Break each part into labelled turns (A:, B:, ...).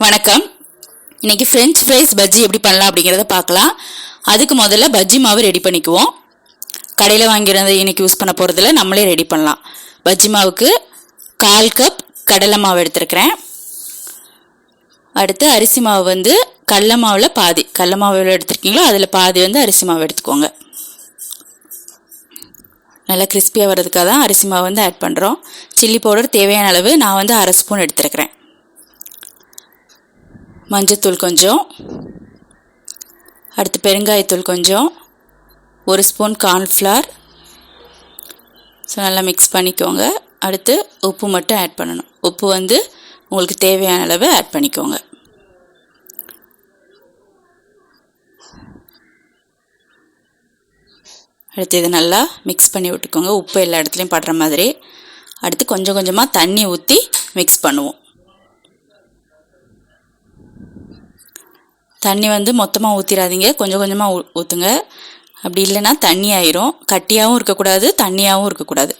A: வணக்கம். இன்னைக்கு French Fries Bajji எப்படி பண்ணலாம் அப்படிங்கறத பார்க்கலாம். அதுக்கு முதல்ல பஜ்ஜி மாவு ரெடி பண்ணிக்குவோம். கடையில் வாங்கியிருந்த இன்னைக்கு யூஸ் பண்ண போறதுல நம்மளே ரெடி பண்ணலாம். பஜ்ஜி மாவுக்கு 1/4 கப் கடலை மாவு எடுத்துக்கிறேன். அடுத்து அரிசி மாவு வந்து கடலை மாவுல பாதி, கடலை மாவு எவ்வளோ எடுத்துருக்கீங்களோ அதில் பாதி வந்து அரிசி மாவு எடுத்துக்கோங்க. நல்லா கிறிஸ்பியாக வர்றதுக்காக தான் அரிசி மாவு வந்து ஆட் பண்ணுறோம். சில்லி பவுடர் தேவையான அளவு நான் வந்து 1/2 ஸ்பூன் எடுத்துருக்கிறேன். மஞ்சத்தூள் கொஞ்சம், அடுத்து பெருங்காயத்தூள் கொஞ்சம், 1 ஸ்பூன் கார்ன்ஃப்ளவர். ஸோ நல்லா மிக்ஸ் பண்ணிக்கோங்க. அடுத்து உப்பு மட்டும் ஆட் பண்ணணும். உப்பு வந்து உங்களுக்கு தேவையான அளவு ஆட் பண்ணிக்கோங்க. அடுத்து இதை நல்லா மிக்ஸ் பண்ணி விட்டுக்கோங்க, உப்பு எல்லா இடத்துலையும் படுற மாதிரி. அடுத்து கொஞ்சம் கொஞ்சமாக தண்ணி ஊற்றி மிக்ஸ் பண்ணுவோம். தண்ணி வந்து மொத்தமாக ஊற்றிடாதீங்க, கொஞ்சம் கொஞ்சமாக ஊற்றுங்க. அப்படி இல்லைன்னா தண்ணி ஆயிரும். கட்டியாகவும் இருக்கக்கூடாது, தண்ணியாகவும் இருக்கக்கூடாது.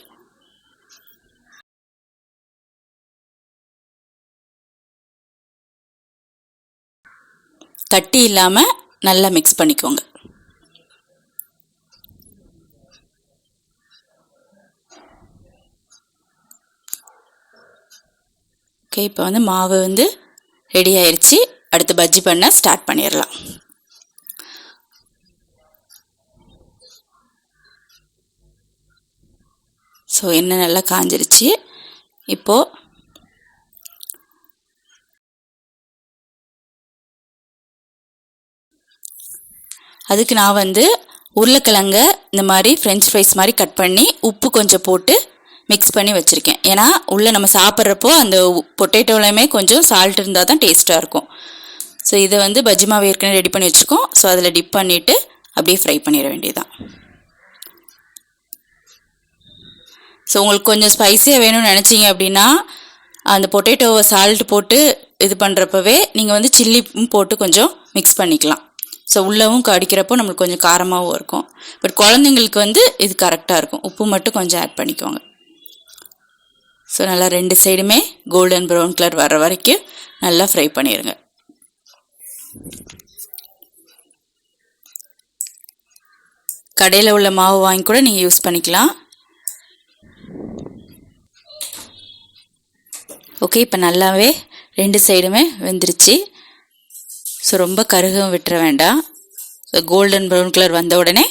A: கட்டி இல்லாமல் நல்லா மிக்ஸ் பண்ணிக்கோங்க. ஓகே, இப்போ வந்து மாவு வந்து ரெடி ஆயிடுச்சு. அடுத்து பஜ்ஜி பண்ண ஸ்டார்ட் பண்ணிடலாம். ஸோ எண்ணெய் நல்லா காஞ்சிருச்சு. இப்போ அதுக்கு நான் வந்து உருளைக்கிழங்க இந்த மாதிரி ஃப்ரெஞ்ச் ஃப்ரைஸ் மாதிரி கட் பண்ணி உப்பு கொஞ்சம் போட்டு மிக்ஸ் பண்ணி வச்சுருக்கேன். ஏன்னா உள்ளே நம்ம சாப்பிட்றப்போ அந்த பொட்டேட்டோலையுமே கொஞ்சம் சால்ட் இருந்தால் தான் டேஸ்ட்டாக இருக்கும். ஸோ இதை வந்து பஜ்ஜி மாவு ஏற்கனவே ரெடி பண்ணி வச்சுருக்கோம். ஸோ அதில் டிப் பண்ணிவிட்டு அப்படியே ஃப்ரை பண்ணிட வேண்டியதுதான். ஸோ உங்களுக்கு கொஞ்சம் ஸ்பைஸியாக வேணும்னு நினச்சிங்க அப்படின்னா அந்த பொட்டேட்டோவை சால்ட் போட்டு இது பண்ணுறப்பவே நீங்கள் வந்து சில்லியும் போட்டு கொஞ்சம் மிக்ஸ் பண்ணிக்கலாம். ஸோ உள்ளவும் கடிக்கிறப்போ நம்மளுக்கு கொஞ்சம் காரமாகவும் இருக்கும். பட் குழந்தைங்களுக்கு வந்து இது கரெக்டாக இருக்கும். உப்பு மட்டும் கொஞ்சம் ஆட் பண்ணிக்கோங்க. ஸோ நல்லா 2 சைடுமே கோல்டன் ப்ரௌன் கலர் வர்ற வரைக்கும் நல்லா ஃப்ரை பண்ணிடுங்க. கடையில் உள்ள மாவு வாங்கி கூட நீங்கள் யூஸ் பண்ணிக்கலாம். ஓகே, இப்போ நல்லாவே 2 சைடுமே வெந்துருச்சு. ஸோ ரொம்ப கருகம் விட்டுற வேண்டாம். ஸோ கோல்டன் ப்ரௌன் கலர் வந்த உடனே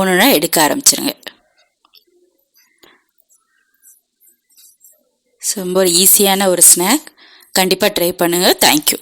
A: ஒன்று எடுக்க ஆரம்பிச்சிருங்க. ஸோ ரொம்ப ஈஸியான ஒரு ஸ்நாக், கண்டிப்பாக ட்ரை பண்ணுங்கள். தேங்க்யூ.